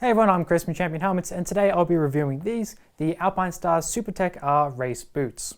Hey everyone, I'm Chris from Champion Helmets, and today I'll be reviewing the Alpinestars Supertech R race boots.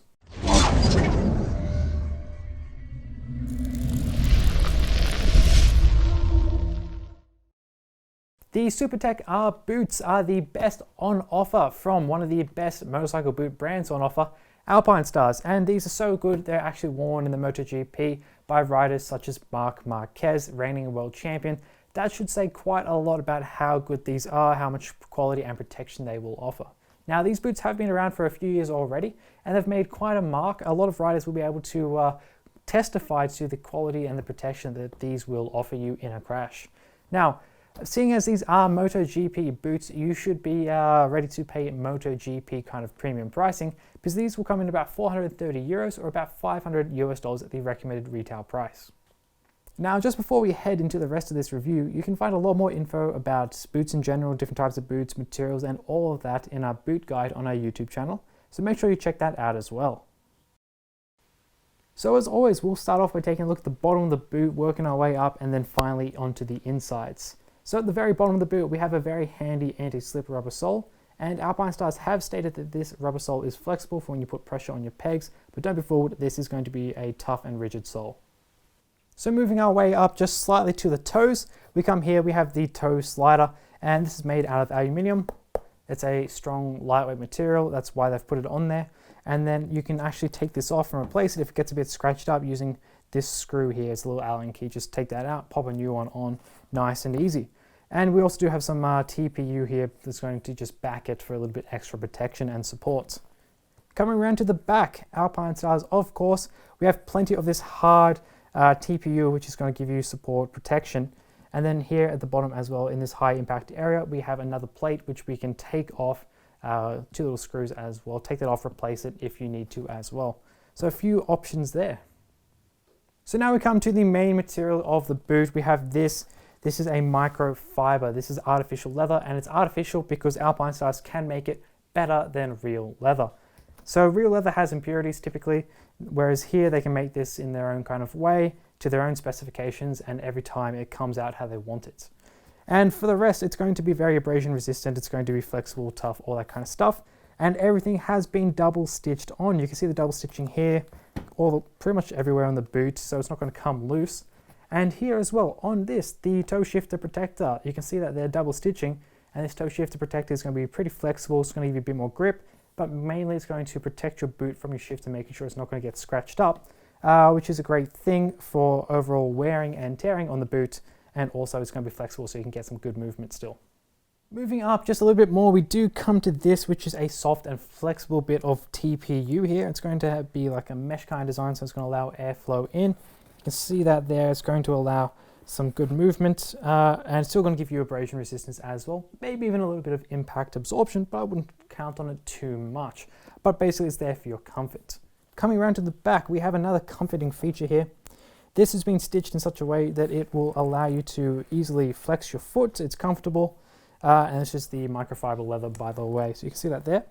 The Supertech R boots are the best on offer from one of the best motorcycle boot brands on offer, Alpinestars, and these are so good they're actually worn in the Moto GP by riders such as Marquez, reigning world champion. That should say quite a lot about how good these are, how much quality and protection they will offer. Now, these boots have been around for a few years already, and they've made quite a mark. A lot of riders will be able to testify to the quality and the protection that these will offer you in a crash. Now, seeing as these are Moto GP boots, you should be ready to pay Moto GP kind of premium pricing, because these will come in about 430 euros or about $500 at the recommended retail price. Now, just before we head into the rest of this review, you can find a lot more info about boots in general, different types of boots, materials, and all of that in our boot guide on our YouTube channel. So make sure you check that out as well. So as always, we'll start off by taking a look at the bottom of the boot, working our way up, and then finally onto the insides. So at the very bottom of the boot, we have a very handy anti-slip rubber sole, and Alpinestars have stated that this rubber sole is flexible for when you put pressure on your pegs, but don't be fooled, this is going to be a tough and rigid sole. So moving our way up just slightly to the toes, we come here, we have the toe slider, and this is made out of aluminium. It's a strong, lightweight material, that's why they've put it on there. And then you can actually take this off and replace it if it gets a bit scratched up using this screw here. It's a little Allen key, just take that out, pop a new one on, nice and easy. And we also do have some TPU here that's going to just back it for a little bit extra protection and support. Coming around to the back, Alpinestars, of course, we have plenty of this hard TPU, which is going to give you support protection. And then here at the bottom as well, in this high impact area, we have another plate which we can take off, two little screws as well. Take that off, replace it if you need to as well. So a few options there. So now we come to the main material of the boot. We have this. This is a microfiber. This is artificial leather, and it's artificial because Alpinestars can make it better than real leather. So real leather has impurities typically, whereas here they can make this in their own kind of way, to their own specifications, and every time it comes out how they want it. And for the rest, it's going to be very abrasion resistant, it's going to be flexible, tough, all that kind of stuff. And everything has been double stitched on. You can see the double stitching here, pretty much everywhere on the boot, so it's not going to come loose. And here as well, on this, the toe shifter protector, you can see that they're double stitching, and this toe shifter protector is going to be pretty flexible, it's going to give you a bit more grip, but mainly it's going to protect your boot from your shifter, making sure it's not going to get scratched up, which is a great thing for overall wearing and tearing on the boot, and also it's going to be flexible so you can get some good movement still. Moving up just a little bit more, we do come to this, which is a soft and flexible bit of TPU here. It's going to be like a mesh kind of design, so it's going to allow airflow in. You can see that there, it's going to allow some good movement, and it's still going to give you abrasion resistance as well, maybe even a little bit of impact absorption, but I wouldn't count on it too much. But basically it's there for your comfort. Coming around to the back, we have another comforting feature here. This has been stitched in such a way that it will allow you to easily flex your foot. It's comfortable, and it's just the microfiber leather, by the way, so you can see that there.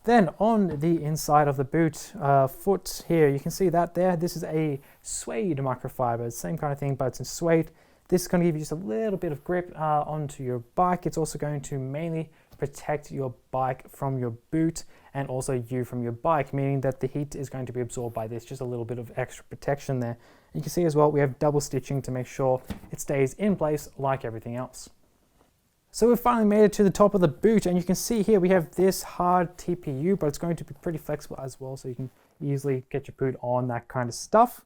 Then on the inside of the boot foot here, you can see that there. This is a suede microfiber, same kind of thing, but it's in suede. This is going to give you just a little bit of grip onto your bike. It's also going to mainly protect your bike from your boot and also you from your bike, meaning that the heat is going to be absorbed by this, just a little bit of extra protection there. You can see as well, we have double stitching to make sure it stays in place like everything else. So we've finally made it to the top of the boot, and you can see here we have this hard TPU, but it's going to be pretty flexible as well, so you can easily get your boot on, that kind of stuff.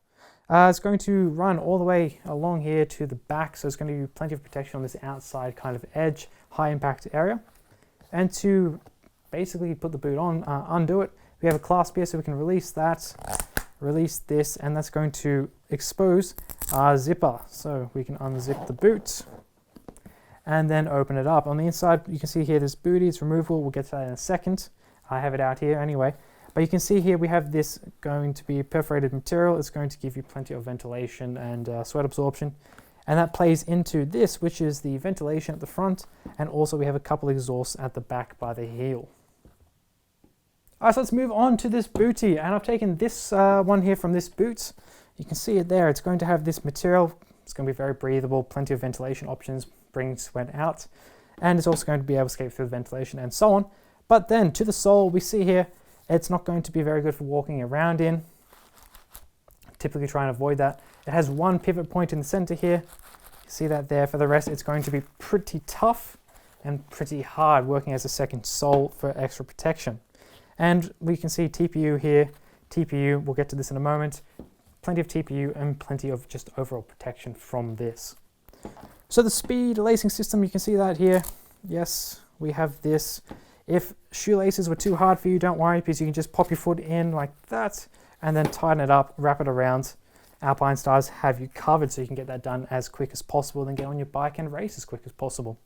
It's going to run all the way along here to the back, so it's going to give you plenty of protection on this outside kind of edge, high impact area. And to basically put the boot on, undo it, we have a clasp here, so we can release that, release this, and that's going to expose our zipper. So we can unzip the boot and then open it up. On the inside, you can see here this bootie, it's removable, we'll get to that in a second. I have it out here anyway. But you can see here we have this going to be perforated material. It's going to give you plenty of ventilation and sweat absorption. And that plays into this, which is the ventilation at the front, and also we have a couple exhausts at the back by the heel. Alright, so let's move on to this bootie, and I've taken this one here from this boot. You can see it there, it's going to have this material. It's going to be very breathable, plenty of ventilation options, bring sweat out. and it's also going to be able to escape through the ventilation and so on. But then to the sole, we see here, it's not going to be very good for walking around in. Typically try and avoid that. It has one pivot point in the center here. You see that there. For the rest, it's going to be pretty tough and pretty hard working as a second sole for extra protection. And we can see TPU here. TPU, we'll get to this in a moment. Plenty of TPU and plenty of just overall protection from this. So the speed lacing system, you can see that here. Yes, we have this. If shoelaces were too hard for you, don't worry, because you can just pop your foot in like that and then tighten it up, wrap it around. Alpinestars have you covered so you can get that done as quick as possible, then get on your bike and race as quick as possible.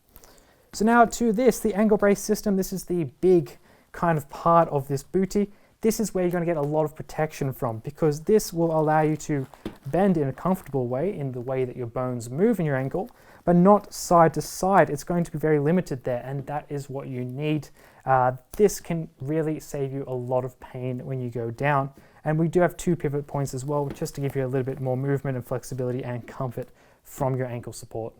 So now to this, the angle brace system. This is the big kind of part of this bootie. This is where you're going to get a lot of protection from, because this will allow you to bend in a comfortable way, in the way that your bones move in your ankle, but not side to side. It's going to be very limited there, and that is what you need. This can really save you a lot of pain when you go down. And we do have 2 pivot points as well, just to give you a little bit more movement and flexibility and comfort from your ankle support.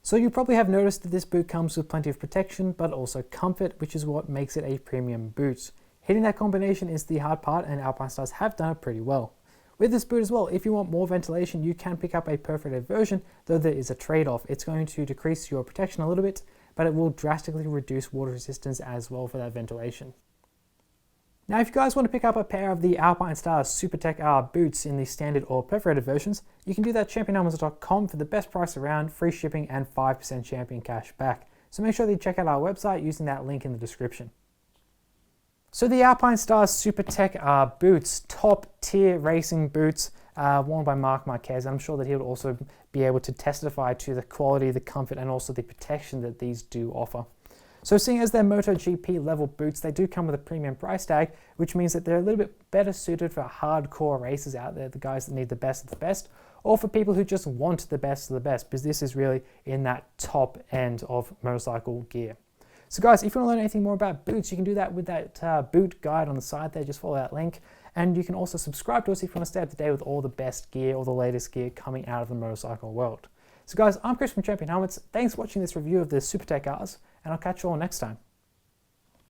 So you probably have noticed that this boot comes with plenty of protection, but also comfort, which is what makes it a premium boot. Hitting that combination is the hard part, and Alpinestars have done it pretty well. With this boot as well, if you want more ventilation, you can pick up a perforated version, though there is a trade-off. It's going to decrease your protection a little bit, but it will drastically reduce water resistance as well for that ventilation. Now, if you guys want to pick up a pair of the Alpinestars Supertech R boots in the standard or perforated versions, you can do that at championhelmets.com for the best price around, free shipping and 5% champion cash back. So make sure that you check out our website using that link in the description. So the Alpinestars Supertech R boots, top tier racing boots, worn by Marquez. I'm sure that he'll also be able to testify to the quality, the comfort and also the protection that these do offer. So seeing as they're Moto GP level boots, they do come with a premium price tag, which means that they're a little bit better suited for hardcore racers out there, the guys that need the best of the best, or for people who just want the best of the best, because this is really in that top end of motorcycle gear. So guys, if you want to learn anything more about boots, you can do that with that boot guide on the side there. Just follow that link. And you can also subscribe to us if you want to stay up to date with all the best gear, all the latest gear coming out of the motorcycle world. So guys, I'm Chris from Champion Helmets. Thanks for watching this review of the Supertech Rs, and I'll catch you all next time.